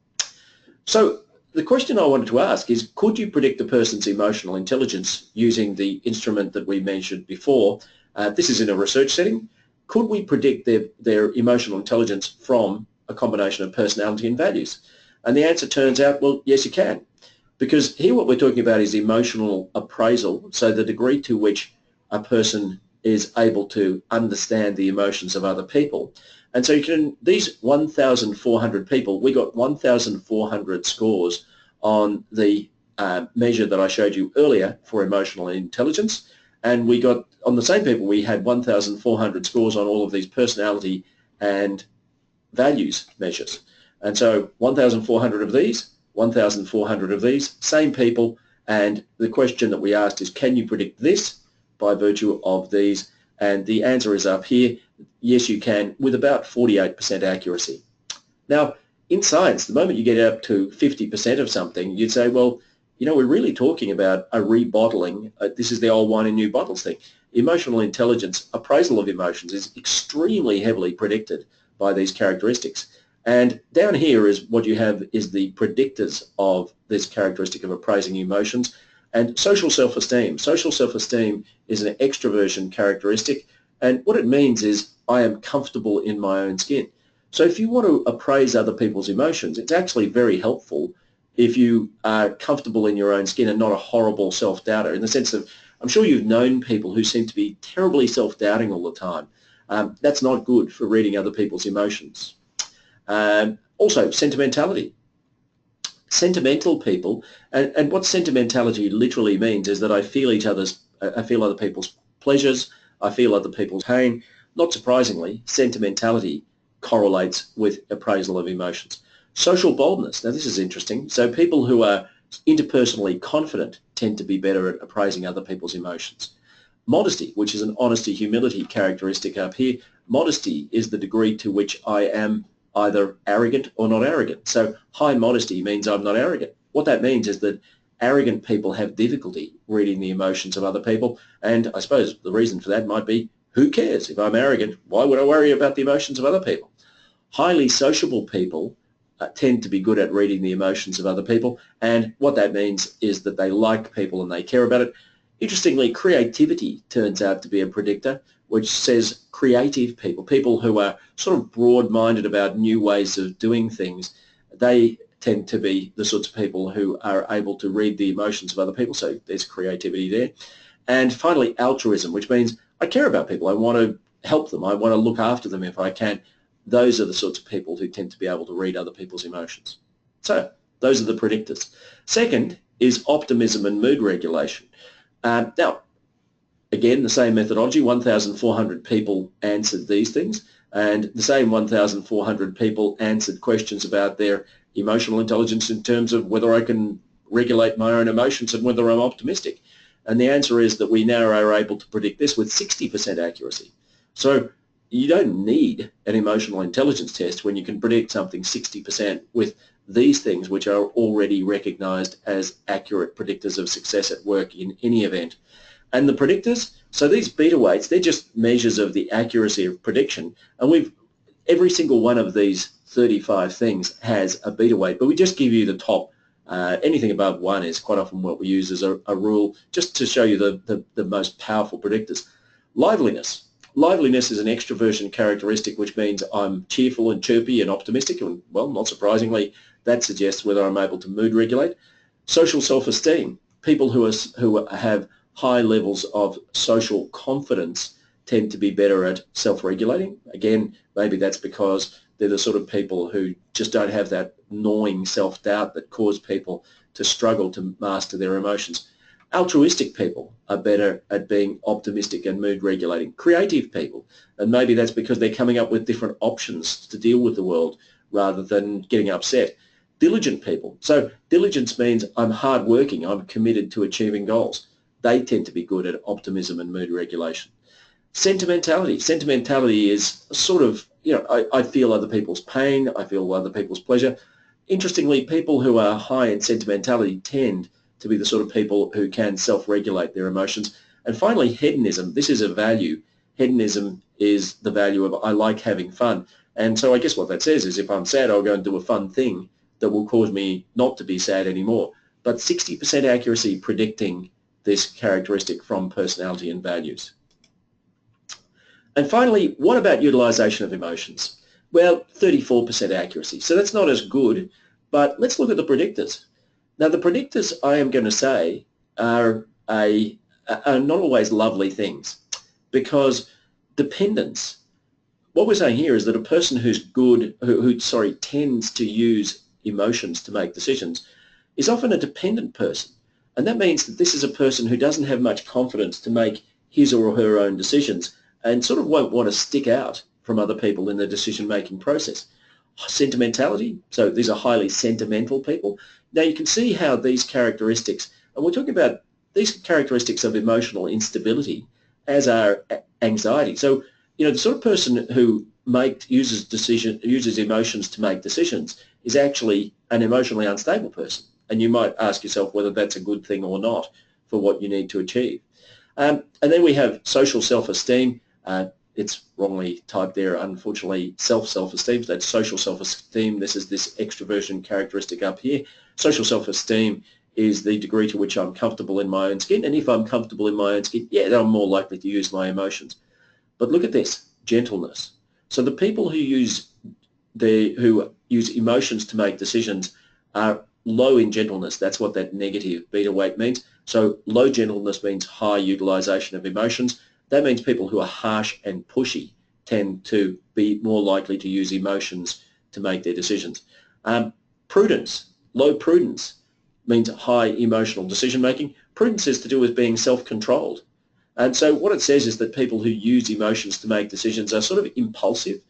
So the question I wanted to ask is, could you predict a person's emotional intelligence using the instrument that we mentioned before? This is in a research setting. Could we predict their emotional intelligence from a combination of personality and values? And the answer turns out, well, yes, you can. Because here what we're talking about is emotional appraisal, so the degree to which a person is able to understand the emotions of other people. And so these 1,400 people, we got 1,400 scores on the measure that I showed you earlier for emotional intelligence. and we got, on the same people, we had 1,400 scores on all of these personality and values measures. And so 1,400 of these, 1,400 of these, same people, and the question that we asked is, can you predict this by virtue of these? And the answer is up here. Yes, you can, with about 48% accuracy. Now, in science, the moment you get up to 50% of something, you'd say, well, you know, we're really talking about a rebottling. This is the old wine in new bottles thing. Emotional intelligence, appraisal of emotions, is extremely heavily predicted by these characteristics. And down here is what you have is the predictors of this characteristic of appraising emotions. And social self-esteem. Social self-esteem is an extroversion characteristic, and what it means is I am comfortable in my own skin. So if you want to appraise other people's emotions, it's actually very helpful if you are comfortable in your own skin and not a horrible self-doubter, in the sense of, I'm sure you've known people who seem to be terribly self-doubting all the time. That's not good for reading other people's emotions. Also, sentimentality. Sentimental people, and what sentimentality literally means is that I feel other people's pleasures, I feel other people's pain. Not surprisingly, sentimentality correlates with appraisal of emotions. Social boldness. Now this is interesting. So people who are interpersonally confident tend to be better at appraising other people's emotions. Modesty, which is an honesty, humility characteristic up here. Modesty is the degree to which I am either arrogant or not arrogant. So high modesty means I'm not arrogant. What that means is that arrogant people have difficulty reading the emotions of other people, and I suppose the reason for that might be, who cares? If I'm arrogant, why would I worry about the emotions of other people? Highly sociable people tend to be good at reading the emotions of other people, and what that means is that they like people and they care about it. Interestingly, creativity turns out to be a predictor, which says creative people, people who are sort of broad-minded about new ways of doing things, they tend to be the sorts of people who are able to read the emotions of other people, so there's creativity there. And finally, altruism, which means I care about people, I want to help them, I want to look after them if I can. Those are the sorts of people who tend to be able to read other people's emotions. So those are the predictors. Second is optimism and mood regulation. Now, again, the same methodology, 1,400 people answered these things, and the same 1,400 people answered questions about their emotional intelligence in terms of whether I can regulate my own emotions and whether I'm optimistic. And the answer is that we now are able to predict this with 60% accuracy. So you don't need an emotional intelligence test when you can predict something 60% with these things, which are already recognized as accurate predictors of success at work in any event. And the predictors, so these beta weights, they're just measures of the accuracy of prediction. And every single one of these 35 things has a beta weight, but we just give you the top. Anything above 1 is quite often what we use as a rule, just to show you the most powerful predictors. Liveliness. Liveliness is an extroversion characteristic, which means I'm cheerful and chirpy and optimistic, and, well, not surprisingly, that suggests whether I'm able to mood regulate. Social self-esteem. People who have high levels of social confidence tend to be better at self-regulating. Again, maybe that's because they're the sort of people who just don't have that gnawing self-doubt that cause people to struggle to master their emotions. Altruistic people are better at being optimistic and mood regulating. Creative people, and maybe that's because they're coming up with different options to deal with the world rather than getting upset. Diligent people. So diligence means I'm hardworking, I'm committed to achieving goals. They tend to be good at optimism and mood regulation. Sentimentality. Sentimentality is sort of, I feel other people's pain, I feel other people's pleasure. Interestingly, people who are high in sentimentality tend to be the sort of people who can self-regulate their emotions. And finally, hedonism. This is a value. Hedonism is the value of I like having fun. And so I guess what that says is if I'm sad, I'll go and do a fun thing that will cause me not to be sad anymore. But 60% accuracy predicting this characteristic from personality and values. And finally, what about utilization of emotions? Well, 34% accuracy. So that's not as good, but let's look at the predictors. Now, the predictors, I am going to say, are not always lovely things, because dependence, what we're saying here is that a person who's good, who tends to use emotions to make decisions is often a dependent person. And that means that this is a person who doesn't have much confidence to make his or her own decisions and sort of won't want to stick out from other people in the decision-making process. Sentimentality, so these are highly sentimental people. Now you can see how these characteristics, and we're talking about these characteristics of emotional instability, as are anxiety. So, you know, the sort of person who uses emotions to make decisions is actually an emotionally unstable person. And you might ask yourself whether that's a good thing or not for what you need to achieve. And then we have social self-esteem. It's wrongly typed there, unfortunately, self-esteem. So that's social self-esteem. This is this extroversion characteristic up here. Social self-esteem is the degree to which I'm comfortable in my own skin. And if I'm comfortable in my own skin, yeah, then I'm more likely to use my emotions. But look at this, gentleness. So the people who use emotions to make decisions are low in gentleness. That's what that negative beta weight means. So low gentleness means high utilization of emotions. That means people who are harsh and pushy tend to be more likely to use emotions to make their decisions. Prudence, low prudence means high emotional decision making. Prudence is to do with being self-controlled. And so what it says is that people who use emotions to make decisions are sort of impulsive,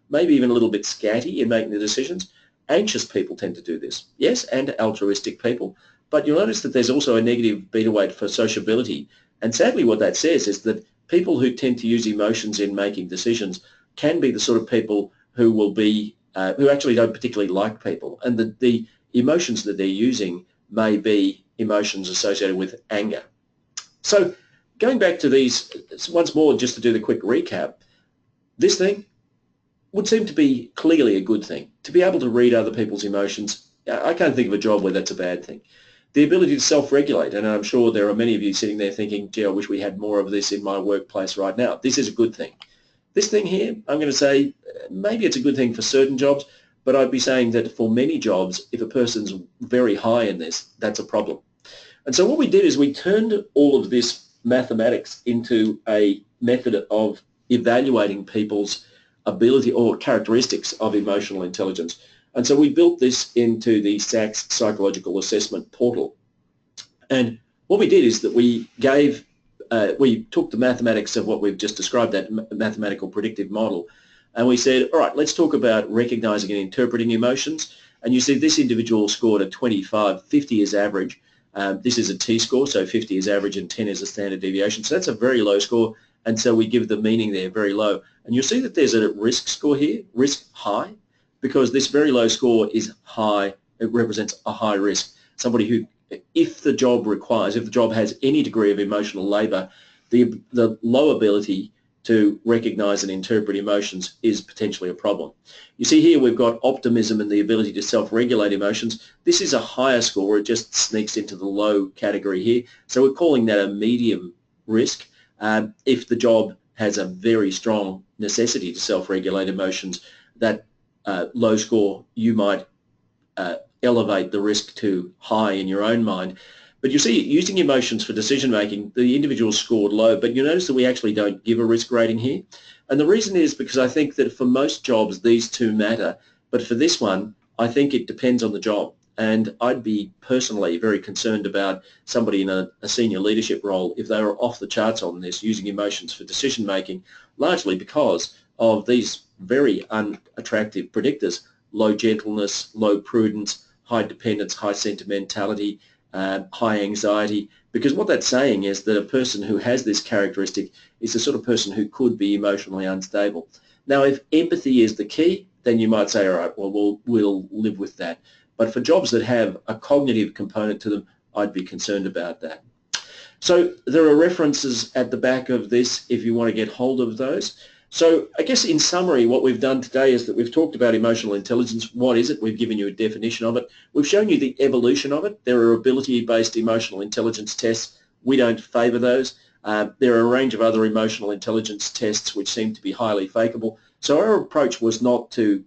maybe even a little bit scatty in making the decisions. Anxious people tend to do this, yes, and altruistic people. But you'll notice that there's also a negative beta weight for sociability. And sadly what that says is that people who tend to use emotions in making decisions can be the sort of people who will be, who actually don't particularly like people. And the emotions that they're using may be emotions associated with anger. So going back to these, once more, just to do the quick recap, this thing would seem to be clearly a good thing. To be able to read other people's emotions, I can't think of a job where that's a bad thing. The ability to self-regulate, and I'm sure there are many of you sitting there thinking, gee, I wish we had more of this in my workplace right now. This is a good thing. This thing here, I'm going to say, maybe it's a good thing for certain jobs, but I'd be saying that for many jobs, if a person's very high in this, that's a problem. And so what we did is we turned all of this mathematics into a method of evaluating people's ability or characteristics of emotional intelligence. And so we built this into the SACS Psychological Assessment Portal. And what we did is that we took the mathematics of what we've just described, that mathematical predictive model, and we said, all right, let's talk about recognizing and interpreting emotions. And you see this individual scored a 25, 50 is average. This is a T-score, so 50 is average and 10 is a standard deviation. So that's a very low score, and so we give the meaning there very low. And you'll see that there's a risk score here, risk high, because this very low score is high. It represents a high risk. Somebody who, if the job has any degree of emotional labor, the low ability to recognize and interpret emotions is potentially a problem. You see here we've got optimism and the ability to self-regulate emotions. This is a higher score. It just sneaks into the low category here. So we're calling that a medium risk. If the job has a very strong necessity to self-regulate emotions, that low score, you might elevate the risk to high in your own mind. But you see, using emotions for decision-making, the individual scored low, but you notice that we actually don't give a risk rating here. And the reason is because I think that for most jobs, these two matter. But for this one, I think it depends on the job. And I'd be personally very concerned about somebody in a senior leadership role if they were off the charts on this, using emotions for decision-making, largely because of these very unattractive predictors: low gentleness, low prudence, high dependence, high sentimentality, high anxiety. Because what that's saying is that a person who has this characteristic is the sort of person who could be emotionally unstable. Now, if empathy is the key, then you might say, all right, well, we'll live with that. But for jobs that have a cognitive component to them, I'd be concerned about that. So there are references at the back of this if you want to get hold of those. So I guess in summary, what we've done today is that we've talked about emotional intelligence. What is it? We've given you a definition of it. We've shown you the evolution of it. There are ability-based emotional intelligence tests. We don't favour those. There are a range of other emotional intelligence tests which seem to be highly fakeable. So our approach was not to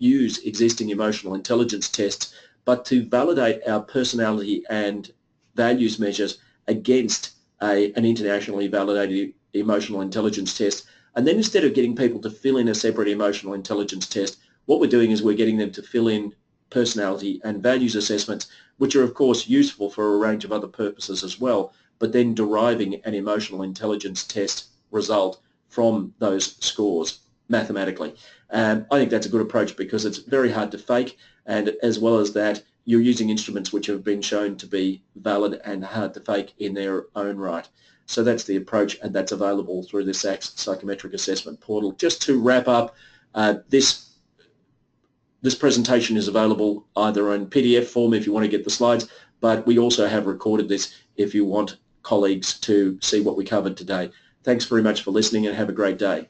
use existing emotional intelligence tests, but to validate our personality and values measures against an internationally validated emotional intelligence test. And then instead of getting people to fill in a separate emotional intelligence test, what we're doing is we're getting them to fill in personality and values assessments, which are of course useful for a range of other purposes as well. but then deriving an emotional intelligence test result from those scores mathematically. I think that's a good approach because it's very hard to fake, and as well as that, you're using instruments which have been shown to be valid and hard to fake in their own right. So that's the approach, and that's available through the SACS Psychometric Assessment portal. Just to wrap up, this presentation is available either in PDF form if you want to get the slides, but we also have recorded this if you want colleagues to see what we covered today. Thanks very much for listening and have a great day.